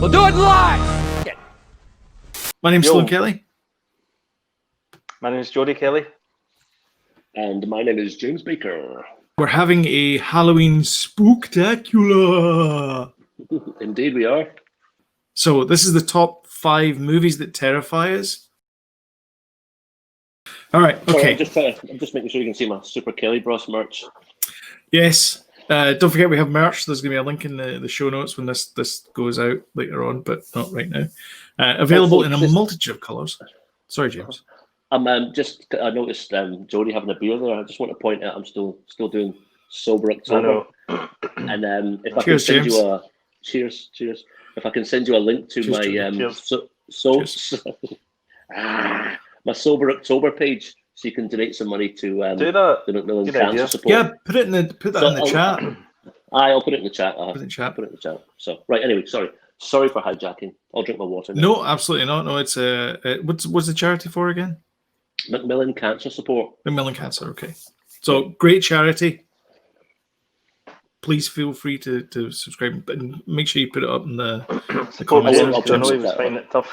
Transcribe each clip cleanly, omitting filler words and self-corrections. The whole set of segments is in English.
We'll do it live! My name's Sloan Kelly. My name is Jody Kelly. And my name is James Baker. We're having a Halloween spooktacular. Indeed we are. So this is the top 5 movies that terrify us. All right, okay. Sorry, I'm just making sure you can see my Super Kelly Bros merch. Yes. Don't forget we have merch. There's going to be a link in the show notes when this goes out later on, but not right now. Available in a multitude of colours. Sorry, James. I noticed Jody having a beer there. I just want to point out I'm still doing Sober October. And if I can send you a cheers. If I can send you a link to my my Sober October page, so you can donate some money to the Macmillan Cancer Support. Yeah, put that in the chat. I'll put it in the chat. Put it in the chat. So right, anyway, sorry for hijacking. I'll drink my water now. No, absolutely not. No, it's what's the charity for again? Macmillan Cancer Support. Macmillan Cancer. Okay, so great charity. Please feel free to subscribe and make sure you put it up in the comments. I know he was finding it tough.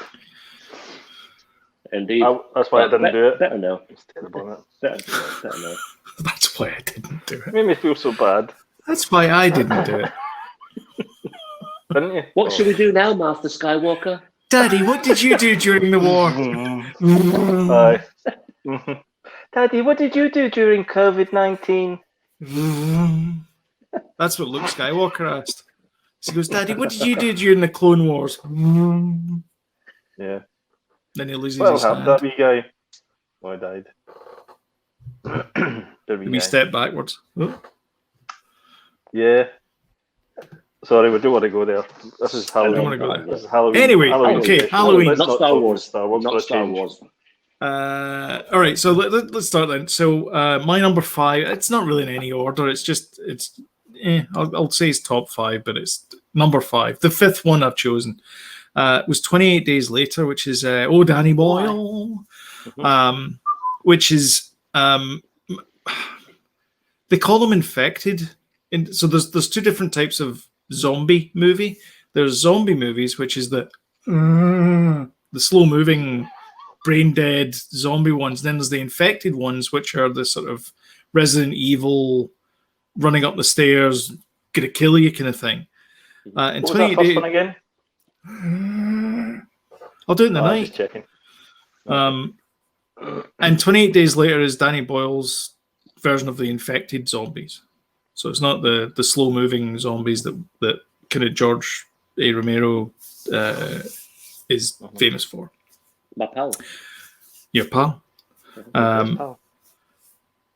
Indeed. That's why I didn't do it. Better now. It's terrible, Better now. That's why I didn't do it. Made me feel so bad. That's why I didn't do it. Didn't you? What should we do now, Master Skywalker? Daddy, what did you do during the war? Daddy, what did you do during COVID-19? That's what Luke Skywalker asked. So he goes, Daddy, what did you do during the Clone Wars? Yeah. Then he loses his hand. That wee guy. Oh, I died. We step backwards. Oh. Yeah. Sorry, we don't want to go there. This is Halloween. I don't want to go there. This is Halloween. Anyway, okay, Halloween. Not Star Wars. Not Star Wars. All right, so let's start then. So my number 5. It's not really in any order. It's just I'll say it's top 5, but it's number 5. The 5th one I've chosen was 28 Days Later, which is Danny Boyle, which is they call them infected. So there's 2 different types of zombie movie. There's zombie movies, which is the slow moving, brain dead zombie ones. Then there's the infected ones, which are the sort of Resident Evil, running up the stairs, gonna kill you kind of thing. And 28 days one again. I'll do it in the night. Just checking. And 28 Days Later is Danny Boyle's version of the infected zombies. So it's not the slow moving zombies that kind of George A. Romero is famous for. My pal. Your pal.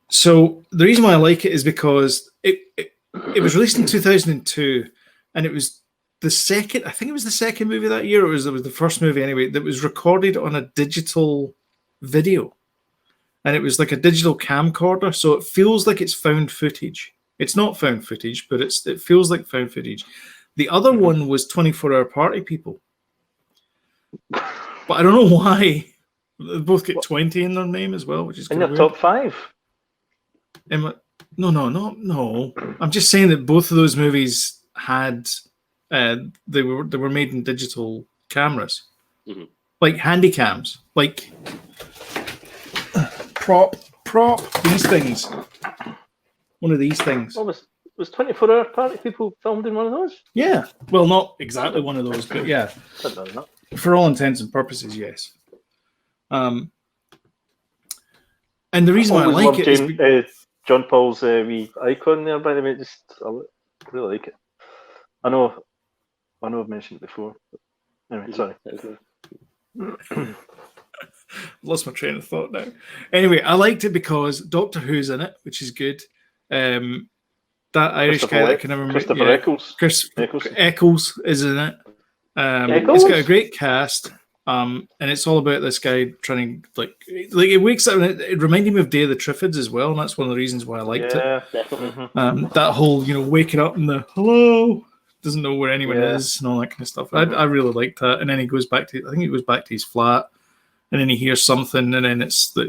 So the reason why I like it is because it was released in 2002, and it was the second movie that year. It was the first movie anyway that was recorded on a digital video, and it was like a digital camcorder, so it feels like it's found footage. It's not found footage, but it feels like found footage. The other one was 24-Hour Party People, but I don't know why. They both get 20 in their name as well, which is in your top 5. No. I'm just saying that both of those movies had they were made in digital cameras, like handy cams, like prop these things. One of these things. Oh, was 24-Hour Party People filmed in one of those? Yeah. Well, not exactly one of those, but yeah. For all intents and purposes, yes. And the reason why I like it is John Paul's wee icon there, by the way. I really like it. I know I've mentioned it before. But anyway, sorry. Lost my train of thought now. Anyway, I liked it because Doctor Who's in it, which is good. That Irish guy that I can never remember. Christopher Eccles. Eccles is in it. It's got a great cast. And it's all about this guy trying to like it wakes up, and it reminded me of Day of the Triffids as well, and that's one of the reasons why I liked it. Definitely. That whole waking up and the hello, doesn't know where anyone is and all that kind of stuff. I really liked that. And then he goes back to his flat, and then he hears something, and then it's the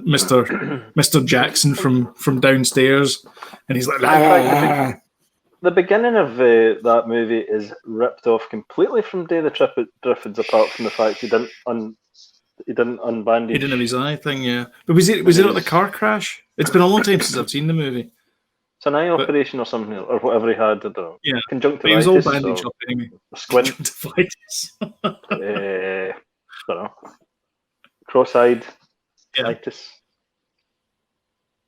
Mr. Jackson from downstairs, and he's like, the beginning of that movie is ripped off completely from Day of the Triffids, apart from the fact he didn't unbandage. He didn't have his eye thing, yeah. But was it at the car crash? It's been a long time since I've seen the movie. It's an eye operation or something, or whatever he had. I don't know. Yeah, conjunctivitis. He was all bandaged up anyway. Squint. Conjunctivitis. Don't know. Cross-eyed. Yeah. Itis.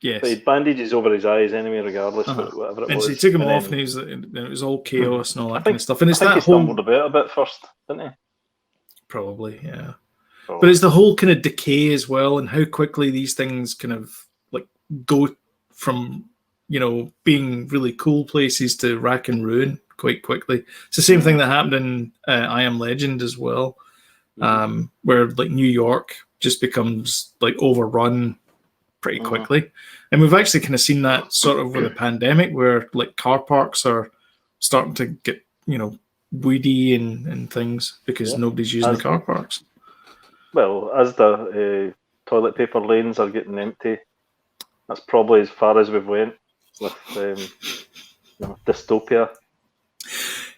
Yes. But he had bandages over his eyes anyway, regardless, whatever it and was. So he took them and off, then, and it was all chaos and all that kind of stuff. And it's I think that he stumbled about a bit first, didn't he? Probably, yeah. But it's the whole kind of decay as well, and how quickly these things kind of like go from, you know, being really cool places to rack and ruin quite quickly. It's the same thing that happened in I Am Legend as well, where like New York just becomes like overrun pretty quickly. And we've actually kind of seen that sort of with the pandemic, where like car parks are starting to get, you know, weedy and things because nobody's using the car parks. Well, as the toilet paper lanes are getting empty, that's probably as far as we've went with dystopia.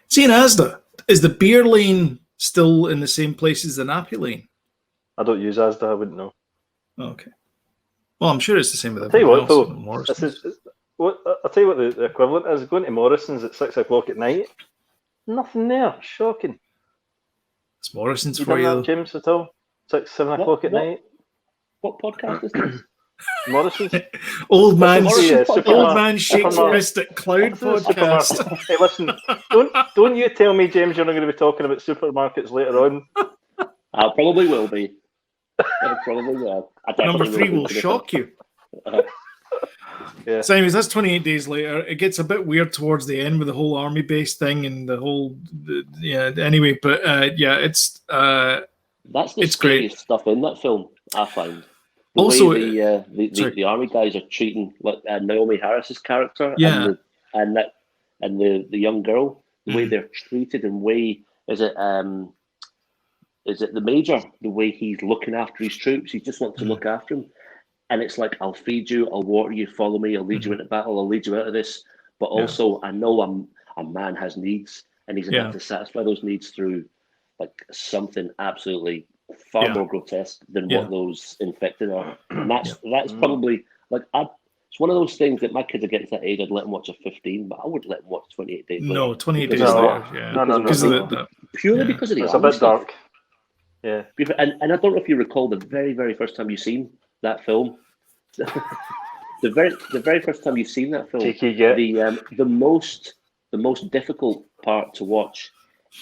See, in Asda, is the beer lane still in the same place as the nappy lane? I don't use Asda, I wouldn't know. Okay. Well, I'm sure it's the same with I'll tell you what, though. I'll tell you what the equivalent is. Going to Morrison's at 6 o'clock at night, nothing there. Shocking. It's Morrison's you for you, James, at all? 6, 7 o'clock at night. What podcast is this? Morrison's. Old man shakes fist at cloud podcast. Hey, listen, don't you tell me, James, you're not going to be talking about supermarkets later on. I probably will be. I probably will. Number 3 will shock you. Yeah. So anyways, that's 28 days later. It gets a bit weird towards the end with the whole army base thing and the whole anyway, but it's that's the scariest stuff in that film, I find. The also way the army guys are treating like Naomi Harris's character and the young girl, the way they're treated, and way is it the major, the way he's looking after his troops, he just wants to look after them. And it's like, I'll feed you, I'll water you, follow me, I'll lead you into battle, I'll lead you out of this. But also, I know a man has needs, and he's about to satisfy those needs through like something absolutely far more grotesque than what those infected are. And that's probably like it's one of those things that my kids are getting to that age. I'd let them watch a 15, but I wouldn't let them watch 28 days. No, 28 days later. Yeah, no. Purely because of the it's a bit dark. Yeah, and I don't know if you recall the very, very first time you've seen that film. the very first time you've seen that film, the most difficult part to watch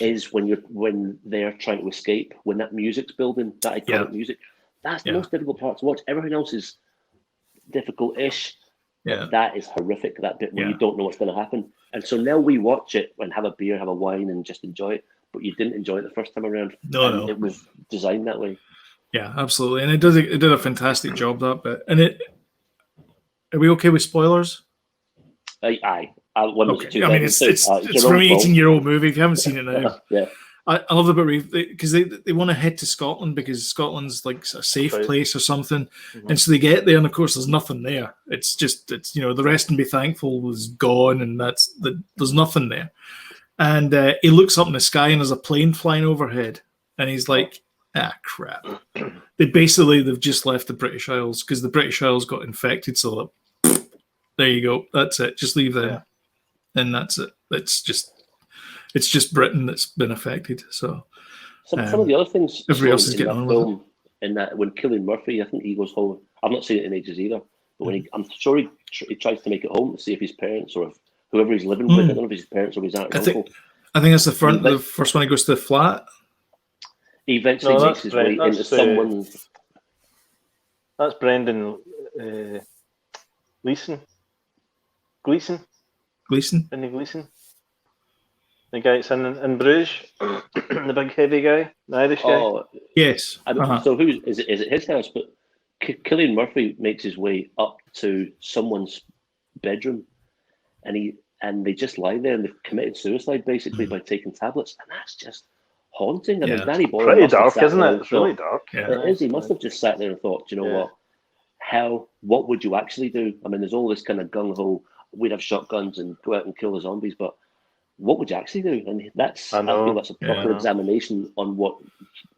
is when they're trying to escape, when that music's building, that iconic music. That's the most difficult part to watch. Everything else is difficult-ish. Yeah, that is horrific. That bit where you don't know what's going to happen, and so now we watch it and have a beer, have a wine, and just enjoy it. But you didn't enjoy it the first time around. No. It was designed that way. Yeah, absolutely, and it did a fantastic job, that bit. And are we okay with spoilers? Aye. I mean, it's from an 18-year-old movie. If you haven't seen it now, I love the bit because they want to head to Scotland because Scotland's like a safe place or something, and so they get there, and of course there's nothing there. It's the rest and be thankful was gone, and there's nothing there. And he looks up in the sky and there's a plane flying overhead, and he's like, crap. They've just left the British Isles because the British Isles got infected, so there you go, that's it, just leave them. And that's it. It's just Britain that's been affected. So some of the other things everybody else is getting on with it. In that, when Cillian Murphy, I think he goes home. I've not seen it in ages either, but when I'm sure he tries to make it home to see if his parents or if whoever he's living with, I don't know if his parents or his aunt or uncle. I think that's the first one. He goes to the flat. He eventually makes his way into someone's. That's Brendan Gleeson. Brendan Gleeson. The guy that's in Bruges, the big heavy guy, the Irish guy. Oh, yes. So who is it? Is it his house? But Cillian Murphy makes his way up to someone's bedroom, and they just lie there and they've committed suicide basically by taking tablets, and that's just haunting. I mean, Danny Boyle, pretty dark, isn't it? It's really dark. Yeah. It is. He must have just sat there and thought, you know what? What would you actually do? I mean, there's all this kind of gung ho. we'd have shotguns and go out and kill the zombies, but what would you actually do? And I feel that's a proper examination on what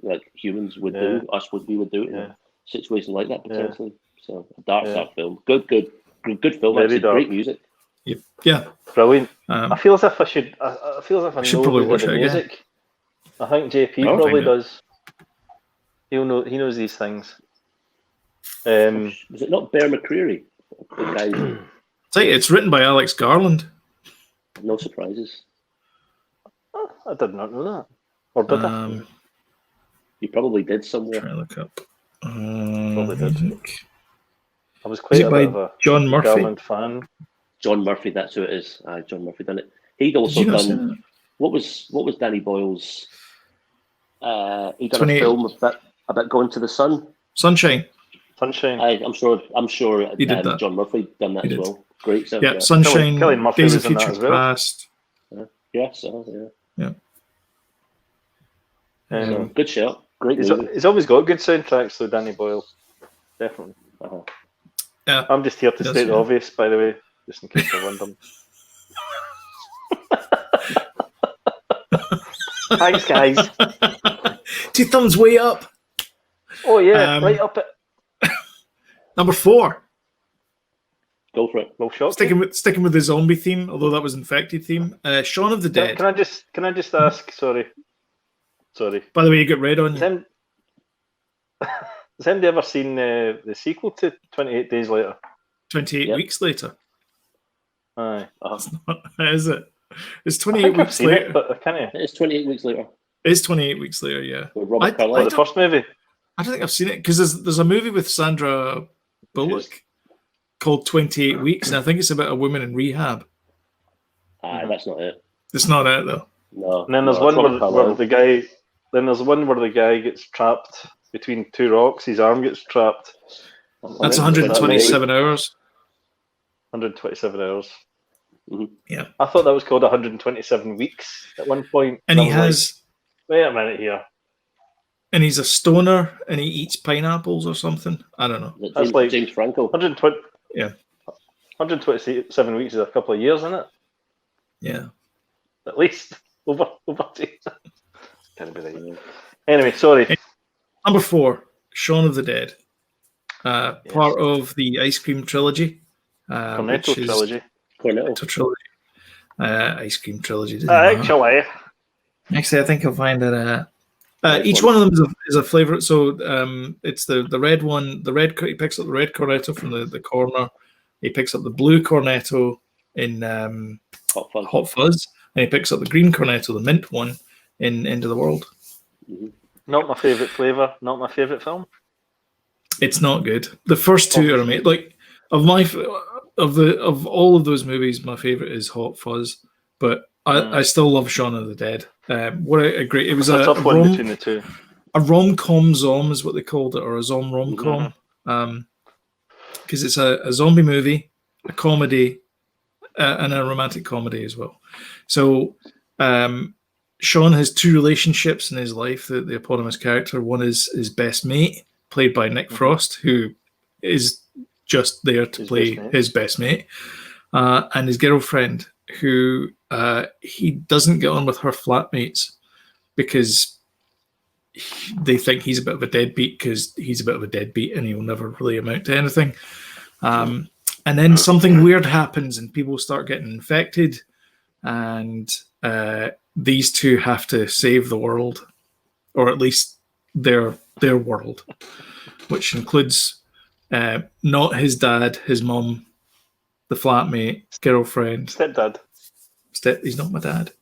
like humans would do, we would do in a situation like that potentially. So a dark film, good film. Actually, great music. Yeah, brilliant. I feel as if I should. I feel as if I should know probably watch the it music. again. I think JP probably does. He knows these things. Was it not Bear McCreary? The guy. It's written by Alex Garland. No surprises. I did not know that. Or did I? You probably did somewhere. Try to look up. Probably did. I was quite a bit of a John Murphy Garland fan. John Murphy, that's who it is. John Murphy done it. He'd also done. What was Danny Boyle's? He done a film about going to the sun. Sunshine. I'm sure. He did that. John Murphy done that as well. Great soundtrack. Yeah, Sunshine. Kelly Murphy Days was of in that Future as well. Past. Yeah. So, good shout. Great. He's always got good soundtracks, though. Danny Boyle, definitely. Yeah. I'm just here to state the obvious, by the way, just in case you're wondering. Thanks, guys. 2 thumbs way up. Oh yeah, right up it. Number 4. Go for it. Well, shot. Sticking with the zombie theme, although that was infected theme. Shaun of the Dead. Can I just ask? Sorry. By the way, you got red on you. Has anybody ever seen the sequel to 28 Days Later? 28 weeks later. Aye. Is it? It's 28 weeks later. But can you? It's 28 weeks later. It's 28 weeks later, yeah. With Robert Carlyle. The first movie? I don't think I've seen it, because there's a movie with Sandra Bullock called 28 Weeks, and I think it's about a woman in rehab. That's not it. It's not it, though. No. And then there's one where the guy... Then there's one where the guy gets trapped between 2 rocks. His arm gets trapped. That's 127 hours. 127 hours. Mm-hmm. Yeah. I thought that was called 127 weeks at one point. And he has... Wait a minute here. And he's a stoner, and he eats pineapples or something. I don't know. That's like James Franco. 120. Yeah. 127 weeks is a couple of years, isn't it? Yeah. At least over 2. Can't be right. Anyway, sorry. Number 4, Shaun of the Dead. Part of the Ice Cream trilogy. Cornetto trilogy. Cornetto trilogy. Ice Cream trilogy. Actually, I think I'll find that. Each one of them is a flavor. So it's the red one. He picks up the red cornetto from the corner. He picks up the blue cornetto in Hot Fuzz, and he picks up the green cornetto, the mint one, in End of the World. Mm-hmm. Not my favorite flavor. Not my favorite film. It's not good. The first 2 are amazing. Like of all of those movies, my favorite is Hot Fuzz, but I still love Shaun of the Dead. What a great! It was a tough one between the 2. A rom-com zom is what they called it, or a zom rom-com, because it's a zombie movie, a comedy, and a romantic comedy as well. So Shaun has 2 relationships in his life. The eponymous character, one is his best mate, played by Nick Frost, who is just there to play his best mate, and his girlfriend, who he doesn't get on with her flatmates because they think he's a bit of a deadbeat, because he's a bit of a deadbeat and he'll never really amount to anything. And then something weird happens and people start getting infected, and these 2 have to save the world, or at least their world, which includes not his dad, his mum, the flatmate, girlfriend, stepdad. He's not my dad.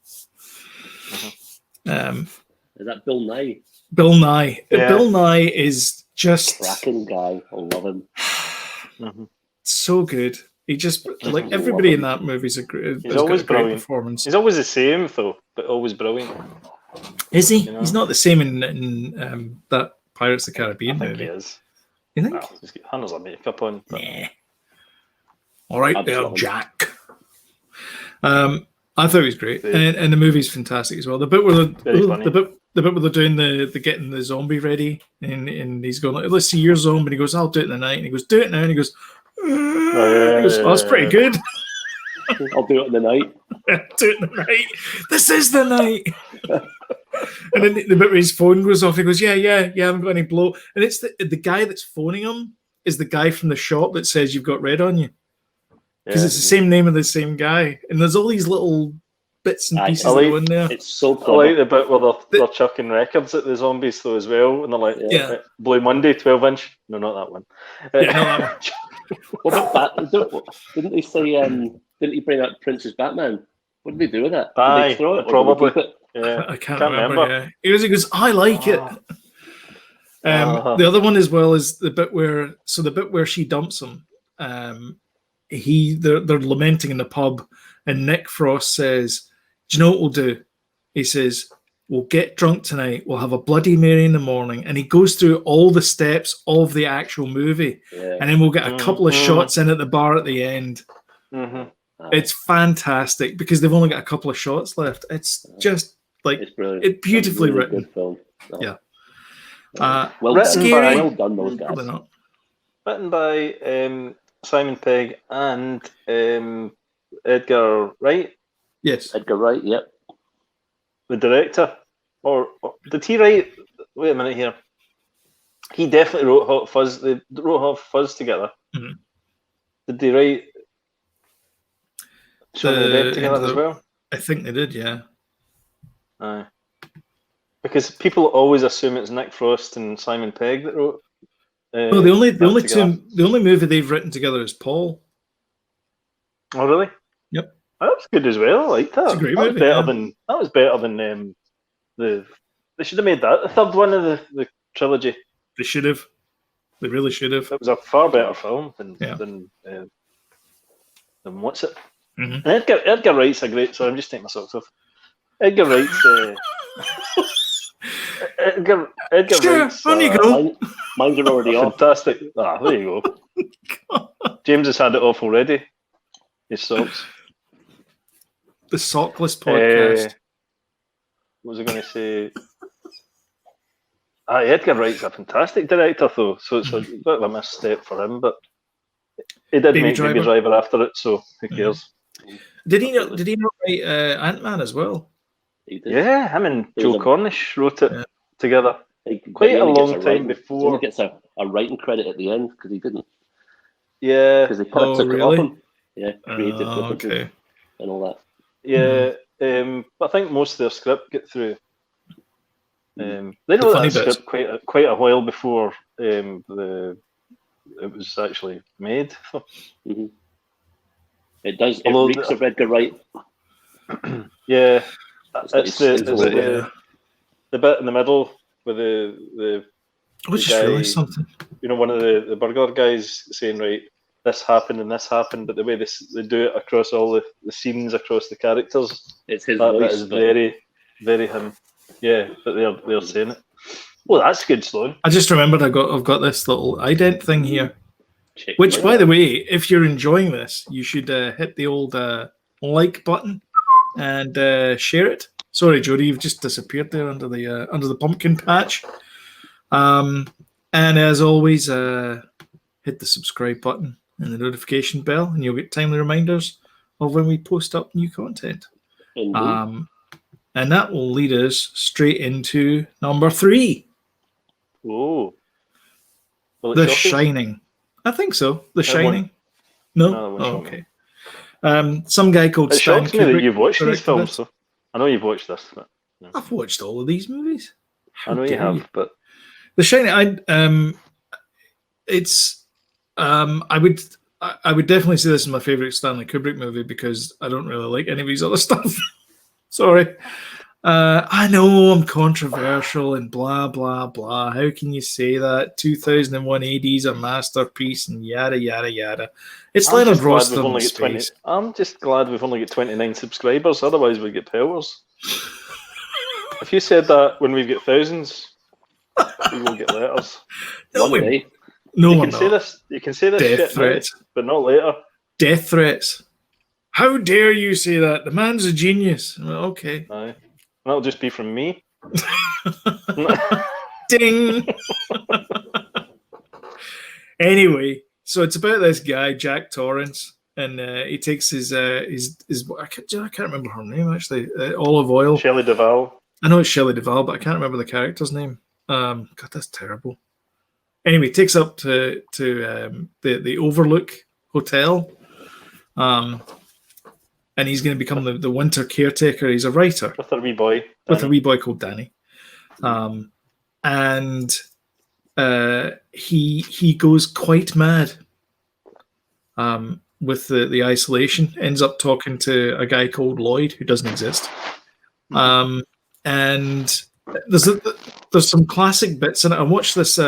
Is that Bill Nye? Bill Nye. Yeah. Bill Nye is just cracking guy. I love him. So good. He just like everybody in that movie's He's always brilliant. Performance. He's always the same though, but always brilliant. Is he? You know? He's not the same in that Pirates of the Caribbean movie. He is. You think? Well, he's got handles of makeup on. But... Nah. All right, there, Jack. I thought it was great, and the movie's fantastic as well. The bit where the bit where they're doing the getting the zombie ready, and he's going, let's see your zombie, and he goes, I'll do it in the night, and he goes, do it now, and he goes, that's pretty good. I'll do it in the night. Do it in the night. This is the night. And then the bit where his phone goes off, he goes, yeah, I haven't got any blow. And it's the guy that's phoning him is the guy from the shop that says you've got red on you. Because it's the same name of the same guy. And there's all these little bits and pieces that go in there. It's so clever. I like the bit where they're chucking records at the zombies though as well. And they're like, Blue Monday, 12-inch. No, not that one. Yeah, not that one. What about Batman? Didn't they say, didn't he bring out Prince's Batman? What did they do with that? Did they throw it? Probably. Keep it? Yeah, I can't remember. Yeah. He goes, I like it. The other one as well is the bit where she dumps him. They're lamenting in the pub, and Nick Frost says, "Do you know what we'll do?" He says, "We'll get drunk tonight. We'll have a Bloody Mary in the morning." And he goes through all the steps of the actual movie, and then we'll get a couple of shots in at the bar at the end. Mm-hmm. It's fantastic because they've only got a couple of shots left. It's just like it's beautifully written. Good film. No. Yeah. Well scary. done, those guys. Probably not. Written by Simon Pegg and Edgar Wright. Yes. Edgar Wright, yep. The director. Or did he write? Wait a minute here. He definitely wrote Hot Fuzz. They wrote Hot Fuzz together. Mm-hmm. Did they write Shaun of the Dead together as well? I think they did, yeah. Aye. Because people always assume it's Nick Frost and Simon Pegg that wrote. No, the only movie they've written together is Paul. Oh, really? Yep. Oh, that was good as well. I liked that. It's a great movie. That was better than They should have made that the third one of the trilogy. They should have. They really should have. It was a far better film than what's it? Mm-hmm. And Edgar Wright's a great. Sorry, I'm just taking my socks off. Edgar Wright's. Edgar Wright's. On you go. Mine's are already off. Fantastic. There you go. James has had it off already. His socks. The Sockless podcast. What was I going to say? Edgar Wright's a fantastic director, though, so it's a bit of a misstep for him, but he did make Baby Driver after it, so who cares? Did he not write Ant-Man as well? Yeah, him and Joe Cornish wrote it together. Quite a long time before. He gets a writing credit at the end because he didn't. Yeah. Because they took it off him. Yeah, creative okay. And all that. Yeah, but I think most of their script get through. They wrote that script quite a while before it was actually made. Mm-hmm. It does. It reeks of Edgar Wright. Yeah, it's the bit in the middle with the I just realised something. You know, one of the burglar guys saying, right, this happened and this happened, but the way they do it across all the scenes, across the characters, it's his voice. That is very, very him. Yeah, but they're saying it. Well, that's good, Sloan. I just remembered I've got this little ident thing here. Which, by the way, if you're enjoying this, you should hit the old like button and share it. Sorry, Jody, you've just disappeared there under the pumpkin patch. And as always, hit the subscribe button and the notification bell, and you'll get timely reminders of when we post up new content. And that will lead us straight into number 3. Oh, The Shining. I think so. The Shining. No? Oh, okay. Some guy called Stan Kubrick. It shocks me that you've watched these films. So I know you've watched this. But, yeah. I've watched all of these movies. I know you have, but The Shining. I would definitely say this is my favorite Stanley Kubrick movie because I don't really like any of his other stuff. Sorry. I know I'm controversial and blah, blah, blah. How can you say that? 2001 AD is a masterpiece and yada, yada, yada. It's Leonard Rossiter in space. I'm just glad we've only got 29 subscribers. Otherwise, we'd get powers. If you said that when we get thousands, we will get letters. No, you can say this. You can say this Death shit threats. Now, but not later. Death threats. How dare you say that? The man's a genius. Well, okay. Aye. That'll just be from me. Ding. Anyway, so it's about this guy, Jack Torrance, and he takes his I can't remember her name actually. Olive Oil. Shelley Duvall. I know it's Shelley Duvall, but I can't remember the character's name. God, that's terrible. Anyway, takes up to the Overlook Hotel, and he's going to become the winter caretaker. He's a writer with a wee boy. With a wee boy called Danny, and he goes quite mad. With the isolation, ends up talking to a guy called Lloyd who doesn't exist. And there's some classic bits in it. I watched this.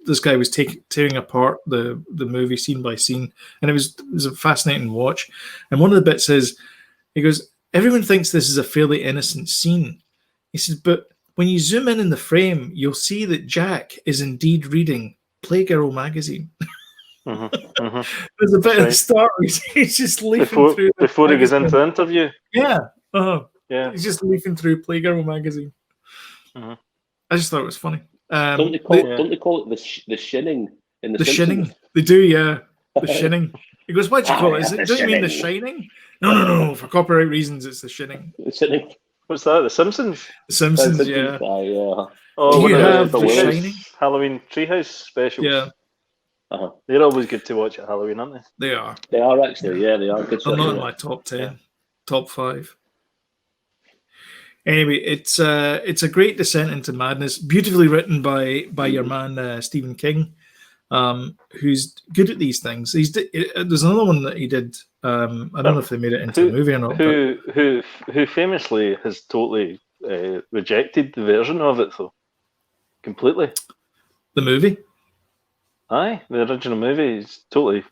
This guy was tearing apart the movie scene by scene, and it was a fascinating watch. And one of the bits is, he goes, everyone thinks this is a fairly innocent scene. He says, but when you zoom in the frame, you'll see that Jack is indeed reading Playgirl magazine. There's a bit at the start. He's just leafing through before he goes into the interview. Yeah. Yeah. He's just leafing through Playgirl magazine. I just thought it was funny. Don't they call it the shinning in the Shinning? They do, yeah. The shinning. He goes, why'd you call it? Don't you mean the shining? No. For copyright reasons, it's the shinning. The shinning. What's that? The Simpsons? The Simpsons, yeah. Oh, do you have the Shining? Halloween Treehouse specials. Yeah. They're always good to watch at Halloween, aren't they? They are. They are actually, yeah, they are good. They're not in my top 10, top 5. Anyway, it's a great descent into madness, beautifully written by your man Stephen King, who's good at these things. There's another one that he did. I don't know if they made it into a movie or not. Who famously has totally rejected the version of it though, completely. The movie. Aye, the original movie is totally.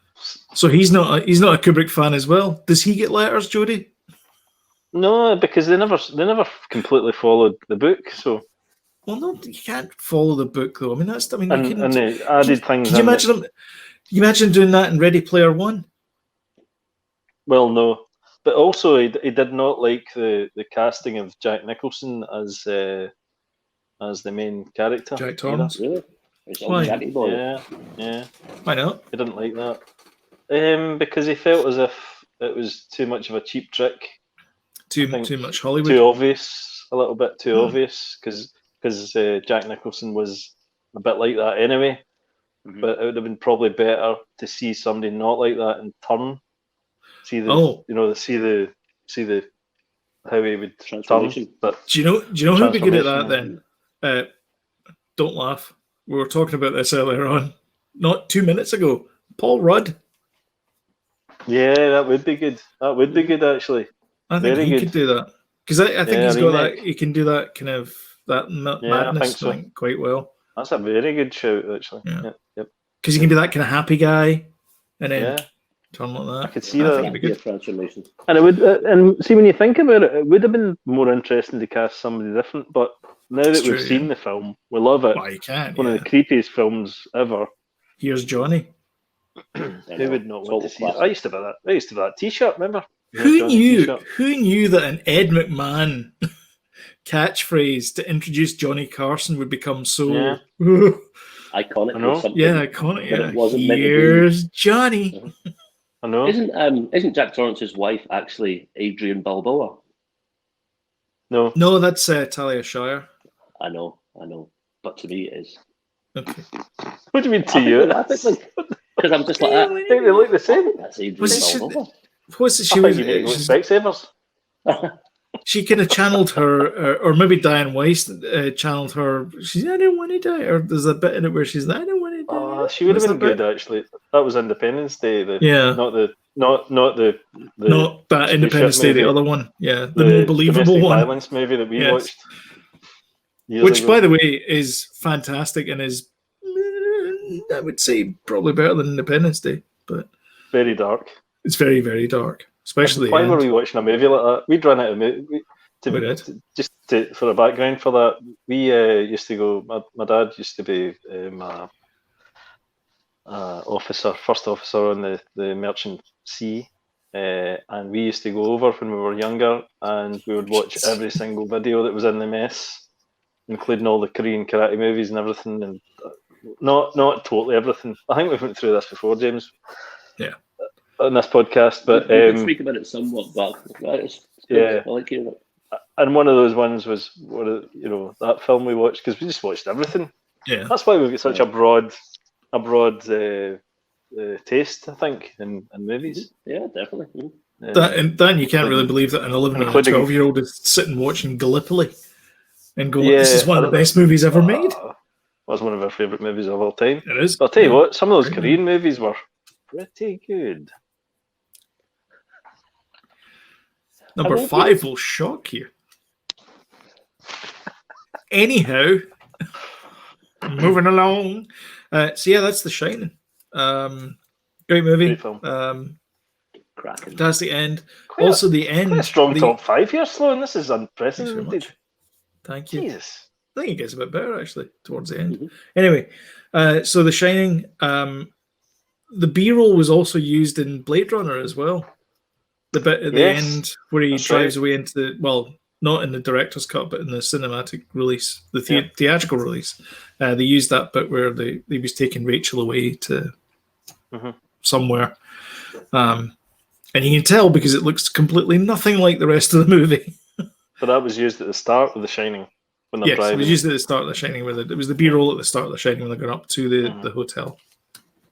So he's not a Kubrick fan as well. Does he get letters, Jody? No, because they never completely followed the book. So. Well, no, you can't follow the book though. I mean, and they added things. Can you imagine doing that in Ready Player One? Well, no, but also he did not like the casting of Jack Nicholson as the main character. Jack Torrance. Really? Why? Yeah. Why not? He didn't like that. Because he felt as if it was too much of a cheap trick. Too much Hollywood. Too obvious, a little bit too obvious, because Jack Nicholson was a bit like that anyway. But it would have been probably better to see somebody not like that and turn. See the how he would turn. But do you know who'd be good at that then? Don't laugh. We were talking about this earlier on, not 2 minutes ago. Paul Rudd. Yeah, that would be good. That would be good actually. I think he could do that because I think he's got that. He can do that kind of that madness thing quite well. That's a very good shout actually. Yeah. Yep. Because he can be that kind of happy guy, and then turn like that. I could see that. That'd be good transformation. And it would, and see when you think about it, it would have been more interesting to cast somebody different. But now that we've seen the film, we love it. Well, you can. One of the creepiest films ever. Here's Johnny. Who would not want to see it? I used to have that T-shirt. Remember? Who knew that an Ed McMahon catchphrase to introduce Johnny Carson would become so iconic? Iconic. Yeah. Here's Johnny. I know. Isn't Jack Torrance's wife actually Adrian Balboa? No, that's Talia Shire. I know, but to me it is. Okay. What do you mean to you? Because I'm just like that. I think they look the same. That's Adrian Balboa. What's it? She was Specsavers. She kind of channeled her, or maybe Diane Weiss channeled her. She's, I don't want to die, or there's a bit in it where she's, I don't want to die. She would have been good actually. That was Independence Day. Not that Independence Day. The other one, the more believable one. Violence movie that we watched. Which, by the way, is fantastic and is, I would say, probably better than Independence Day, but very dark. It's very, very dark, especially. Why were we watching a movie like that? We'd run out of movie. For a background for that, we used to go. My dad used to be first officer on the Merchant Sea, and we used to go over when we were younger, and we would watch every single video that was in the mess, including all the Korean karate movies and everything. And not totally everything. I think we've went through this before, James. Yeah. On this podcast, but we can speak about it somewhat. But yeah, I like hearing it. And one of those ones was that film we watched, because we just watched everything. Yeah. That's why we've got such a broad taste, I think, in movies. Yeah, definitely. Then you can't really believe that an 11 and a 12-year-old is sitting watching Gallipoli and going, "This is one of the best movies ever made." Was one of our favourite movies of all time. It is. But I'll tell you what, some of those Korean movies were pretty good. Number 5 will shock you. Anyhow, moving along. So yeah, that's The Shining. Great movie. Great film. Fantastic end. Also, the end. Quite a strong top 5 here, Sloan. This is unprecedented. Thank you. Jesus. I think it gets a bit better actually towards the end. Anyway, so The Shining. The B-roll was also used in Blade Runner as well. The bit at the end where he drives away into not in the director's cut, but in the cinematic release, the theatrical release, they used that bit where he was taking Rachel away to somewhere, and you can tell because it looks completely nothing like the rest of the movie. But that was used at the start of The Shining when they're driving. It was used at the start of The Shining. It was the B-roll at the start of The Shining when they're going up to the hotel.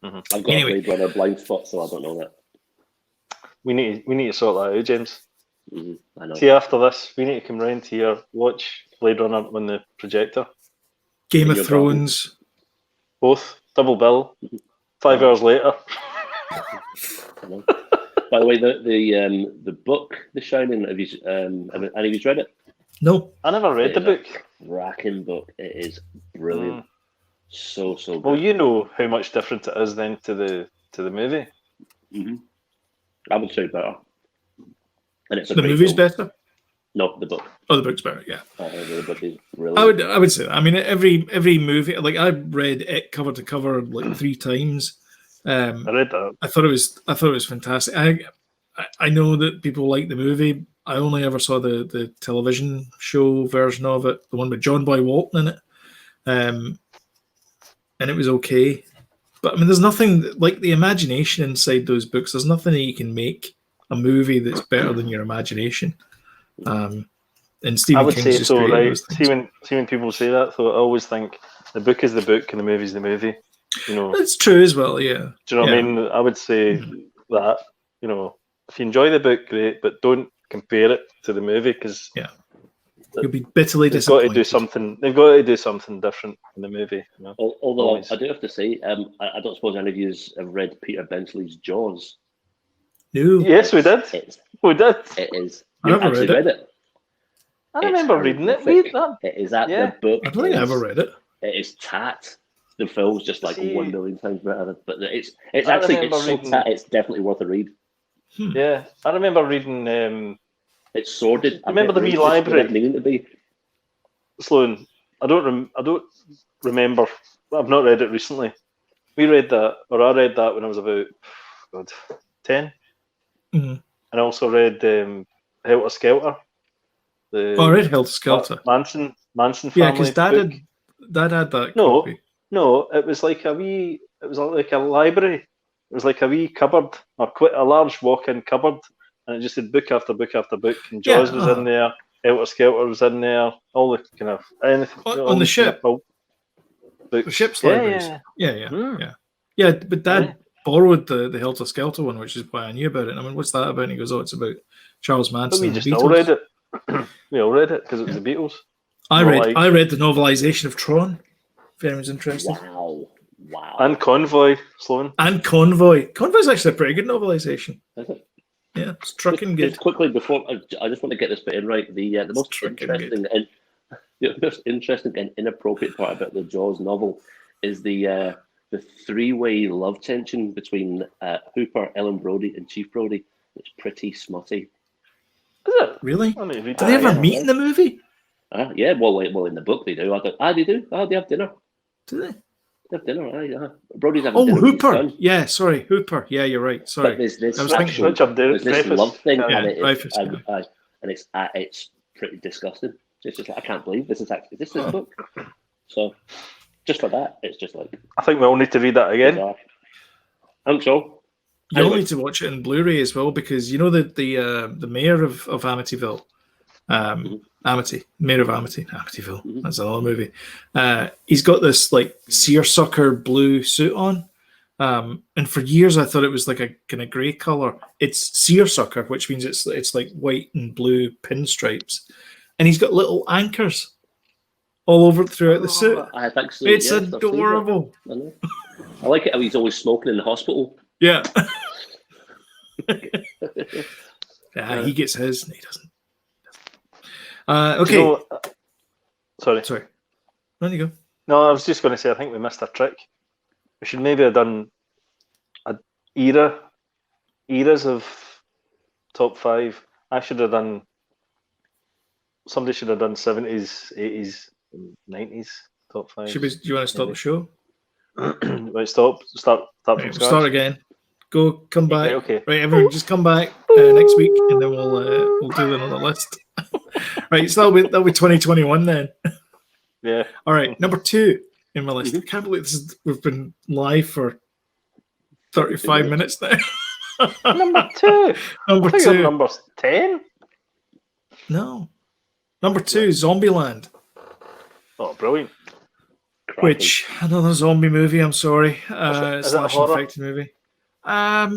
I've got a Blade Runner blind spot, so I don't know that. We need to sort that out, James. I know. See, after this, we need to come round here, watch Blade Runner on the projector. Game of Thrones. Both. Double bill. 5 hours later. By the way, the book, The Shining, have any of you read it? No. I never read the book. Cracking book. It is brilliant. So good. Well, you know how much different it is then to the movie. I would say better. And it's the movie's better? No, the book. Oh, the book's better, yeah. The book is brilliant. I would say that. I mean, every movie, like I read it cover to cover like 3 times. I read that. I thought it was fantastic. I know that people like the movie. I only ever saw the television show version of it, the one with John Boy Walton in it, and it was okay. But I mean, there's nothing like the imagination inside those books. There's nothing that you can make a movie that's better than your imagination. And Stephen I would King's say just so, right? See when people say that, so I always think the book is the book and the movie's the movie. You know, that's true as well. Yeah. Do you know what I mean? I would say that if you enjoy the book, great, but don't compare it to the movie because you'll be bitterly disappointed. They've got to do something different in the movie. You know? Although always. I do have to say, I don't suppose any of you have read Peter Bensley's Jaws. No. Yes, we did. We did. It is. I never read it. I remember reading it. It is at the book. I don't think I ever read it. It is tat. The film's just like 1 million times better, but it's actually so tat. It's definitely worth a read. Yeah, I remember reading. It's sordid. I remember the wee library. Sloan, I don't remember. I've not read it recently. We read that, or I read that when I was about 10. And I also read Helter Skelter. I read Helter Skelter. Manson family. Yeah, because Dad had that. Copy. No, it was like a wee. It was like a library. It was like a wee cupboard, or quite a large walk-in cupboard, and it just had book after book after book. And Jaws was in there. Helter Skelter was in there. All the kind of anything on the ship. The ship's libraries. Yeah. But Dad borrowed the Helter Skelter one, which is why I knew about it. And I mean, what's that about? And he goes, it's about Charles Manson. But we just all read it. We all read it because it was the Beatles. I read the novelization of Tron. If anyone's interested. Wow. And Convoy, Sloan. And Convoy. Convoy's actually a pretty good novelization. Is it? Yeah, it's trucking good. Just quickly before I just want to get this bit in right. The most interesting and inappropriate part about the Jaws novel is the 3-way love tension between Hooper, Ellen Brody, and Chief Brody. It's pretty smutty. Is it really? Do they ever meet in the movie? Yeah. Well, in the book they do. They do. They have dinner. Do they? They have dinner. Brody's having dinner. Hooper. Yeah, sorry, Hooper. Yeah, you're right. Sorry. But there's this love thing, and it's pretty disgusting. It's just like, I can't believe this is this book. So just for that, it's just like. I think we all need to read that again. Bizarre. I think so. You'll need to watch it in Blu-ray as well, because you know the mayor of Amityville, Mayor of Amityville. That's another movie. He's got this like seersucker blue suit on, and for years I thought it was like a kind of grey color. It's seersucker, which means it's like white and blue pinstripes, and he's got little anchors all over throughout the suit. I think so. It's adorable. I like it how he's always smoking in the hospital. Yeah. He gets his and he doesn't. Okay. You know, sorry. There you go. No, I was just going to say, I think we missed a trick. We should maybe have done eras of top 5. Somebody should have done 70s, 80s, 90s top 5. Do you want to stop the show? Right, start from scratch. Start again. Come back. Okay. Right, everyone, just come back next week, and then we'll do another list. Right, so that'll be 2021 then. Yeah. All right, number 2 in my list. I can't believe we've been live for 35 minutes now. Number 2. Number 2. Number 10. No. Number 2, Zombieland. Oh, brilliant. Which, another zombie movie, I'm sorry. Is it Slash a horror? infected movie. I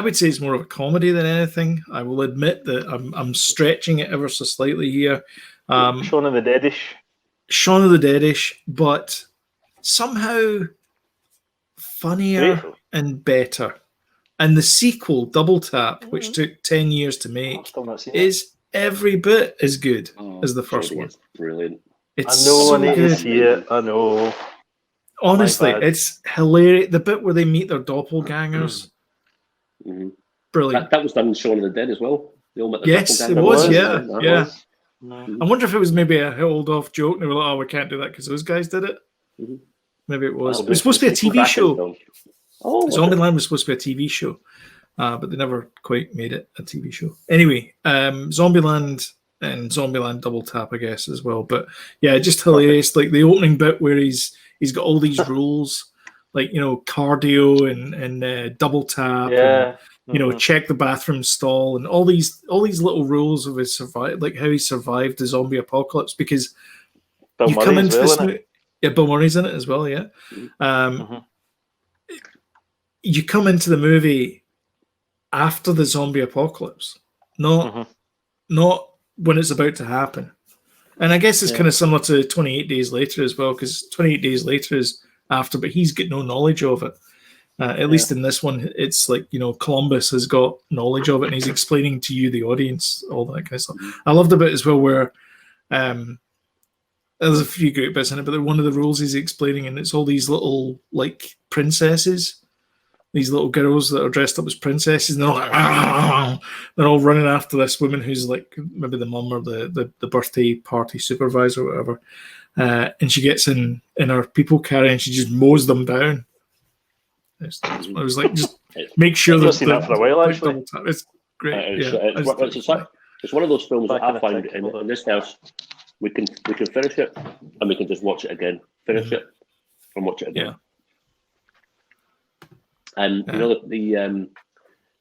would say it's more of a comedy than anything. I will admit that I'm stretching it ever so slightly here. Shaun of the Deadish. Shaun of the Deadish, but somehow funnier and better. And the sequel, Double Tap, which took 10 years to make, is every bit as good as the first one. It's brilliant. It's I know, so I need good. to see it. I know. Honestly, it's hilarious. The bit where they meet their doppelgangers. Brilliant. That was done in Shaun of the Dead as well. Yes, it doppelganger. was. That Yeah. was. No. I wonder if it was maybe a hold off joke. And they were like, "Oh, we can't do that because those guys did it." Maybe it was. It was supposed to be a TV show. Zombieland was supposed to be a TV show, but they never quite made it a TV show. Anyway, Zombieland and Zombieland Double Tap, I guess, as well. But yeah, just hilarious. Like the opening bit where he's got all these rules, like cardio and double tap. Yeah. And, check the bathroom stall and all these little rules of his like how he survived the zombie apocalypse, because Bill you Murray's come into this in it. yeah, Bill Murray's in it as well, yeah. You come into the movie after the zombie apocalypse, not when it's about to happen. And I guess it's kind of similar to 28 Days Later as well, because 28 Days Later is after, but he's got no knowledge of it. At least in this one, it's like, Columbus has got knowledge of it and he's explaining to you, the audience, all that kind of stuff. I loved a bit as well where there's a few great bits in it, but one of the rules he's explaining, and it's all these little, like, princesses, these little girls that are dressed up as princesses, and they're all like, they're all running after this woman who's like maybe the mum or the birthday party supervisor or whatever. And she gets in her people carrier and she just mows them down. I was like, just make sure I've seen that for a while, actually. It's great. It's one of those films that I find in this house. We can finish it and we can just watch it again. Finish it and watch it again. Yeah. And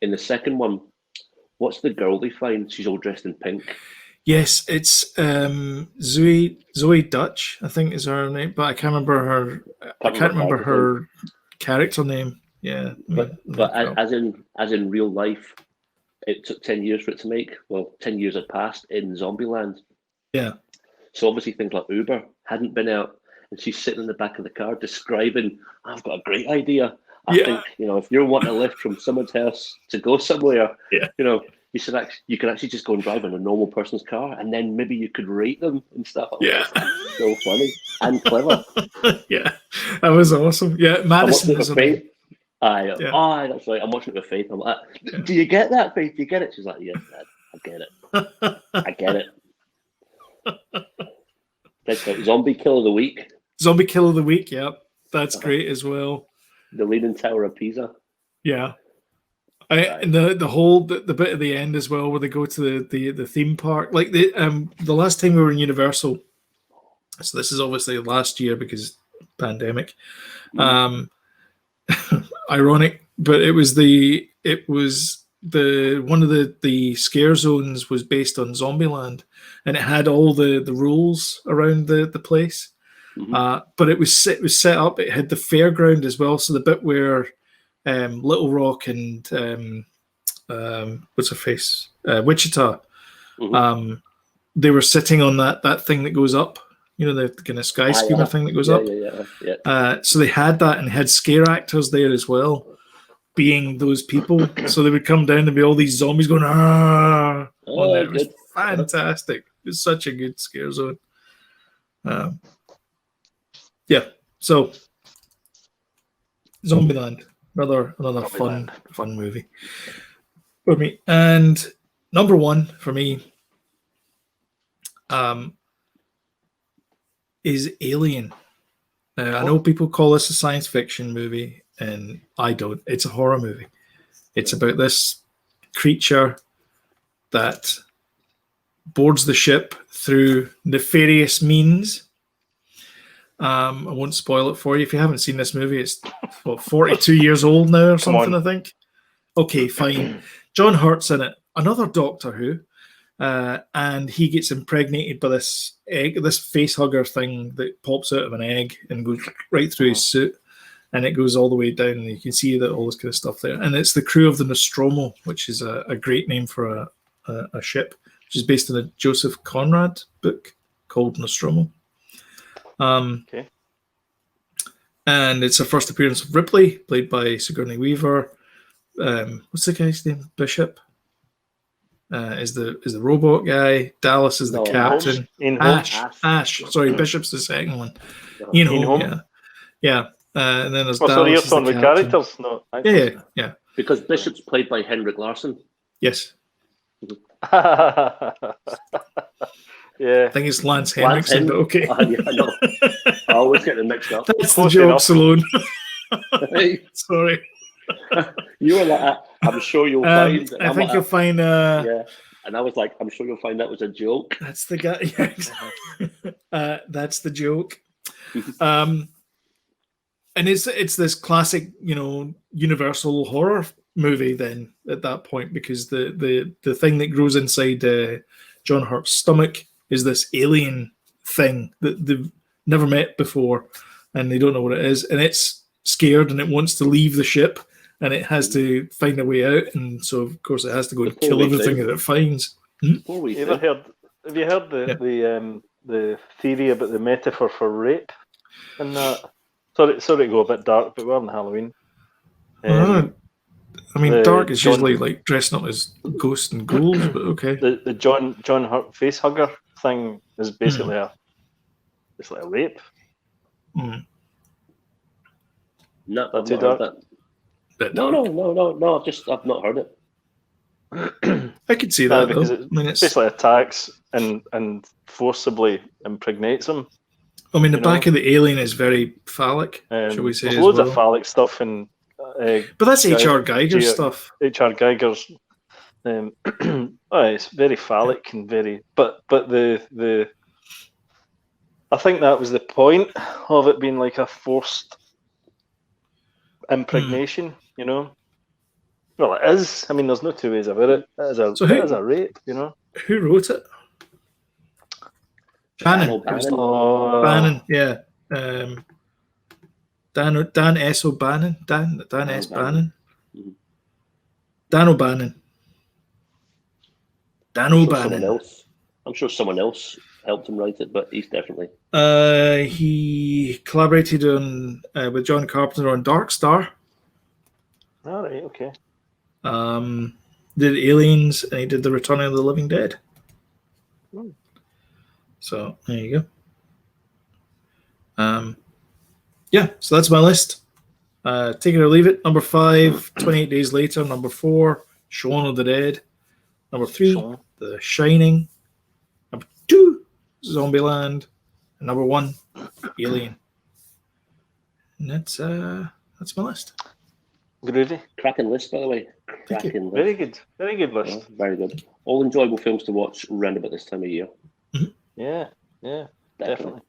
in the second one, what's the girl they find? She's all dressed in pink. Yes, it's Zoe Dutch, I think is her name, but I can't remember her. I can't remember her character name. Yeah, but as in real life, it took 10 years for it to make. Well, 10 years had passed in Zombieland. Yeah. So obviously things like Uber hadn't been out, and she's sitting in the back of the car describing, "I've got a great idea. I think if you're wanting a lift from someone's house to go somewhere, you can actually just go and drive in a normal person's car, and then maybe you could rate them and stuff." So funny and clever. Yeah, that was awesome. Yeah, Madison is Faith. That's right. I'm watching it with Faith. I'm like, "Do you get that, Faith? Do you get it?" She's like, "Yes, Dad, I get it. I get it." That's right. Zombie Kill of the Week. Zombie Kill of the Week. Yeah, that's great as well. The Leaning Tower of Pisa. Yeah. And the bit at the end as well, where they go to the theme park. Like the last time we were in Universal, so this is obviously last year because pandemic. Ironic, but it was the one of the scare zones was based on Zombieland, and it had all the rules around the place. But it was set up. It had the fairground as well, so the bit where Little Rock and what's her face, Wichita, they were sitting on that thing that goes up. You know, the kind of skyscraper thing that goes up. So they had that, and had scare actors there as well, being those people. So they would come down and be all these zombies going, ah! It was fantastic. It was such a good scare zone. So Zombieland, another fun movie for me. And number one for me is Alien. I know people call this a science fiction movie, and I don't. It's a horror movie. It's about this creature that boards the ship through nefarious means. I won't spoil it for you. If you haven't seen this movie, it's 42 years old now or something, I think. Okay, fine. John Hurt's in it. Another Doctor Who. And he gets impregnated by this egg, this face hugger thing that pops out of an egg and goes right through his suit, and it goes all the way down, and you can see that all this kind of stuff there. And it's the crew of the Nostromo, which is a great name for a ship, which is based on a Joseph Conrad book called Nostromo. And it's a first appearance of Ripley, played by Sigourney Weaver. What's the guy's name? Bishop. Is the robot guy. Dallas is the captain. Ash. Sorry, Bishop's the second one. Ian Holm. Yeah. And then there's Dallas. So you're with characters, no? Yeah. Because Bishop's played by Henrik Larsson. Yes. Yeah. I think it's Lance Henriksen, but okay. I know. I always get them mixed up. That's the joke, Sloan. Sorry. You were like, I'm sure you'll find. I think you'll find. Yeah, and I was like, I'm sure you'll find that was a joke. That's the guy. Yeah, exactly. That's the joke. And it's this classic, universal horror movie. Then at that point, because the thing that grows inside John Hurt's stomach is this alien thing that they've never met before, and they don't know what it is, and it's scared and it wants to leave the ship. And it has to find a way out, and so of course it has to go and kill everything that it finds. Have you heard the theory about the metaphor for rape? And that, sorry to go a bit dark, but we're on Halloween. Dark is usually like dressing up as ghosts and ghouls, but okay. The John Hurt face hugger thing is basically a rape. Not too dark. No. I've not heard it. I could see that because though. It's basically attacks and forcibly impregnates him. The back of the alien is very phallic, shall we say? There's loads of phallic stuff, and but that's H.R. Geiger's stuff. H.R. Geiger's. It's very phallic and very, but the. I think that was the point of it being like a forced impregnation. Well, it is. There's no two ways about it. It is a rape, Who wrote it? Bannon. Bannon, yeah. Dan S. O'Bannon. Dan S. Bannon. Dan O'Bannon. Dan O'Bannon. I'm sure someone else helped him write it, but he's definitely. He collaborated with John Carpenter on Dark Star. All right, okay. Did Aliens, and he did The Return of the Living Dead. So there you go. So that's my list. Take it or leave it. Number 5, 28 Days Later. Number 4, Shaun of the Dead. Number 3, The Shining. Number 2, Zombieland. And number 1, Alien. And that's my list. Groovy. Cracking list, by the way. Cracking list. Very good. Very good list. Yeah, very good. All enjoyable films to watch around about this time of year. Yeah, definitely.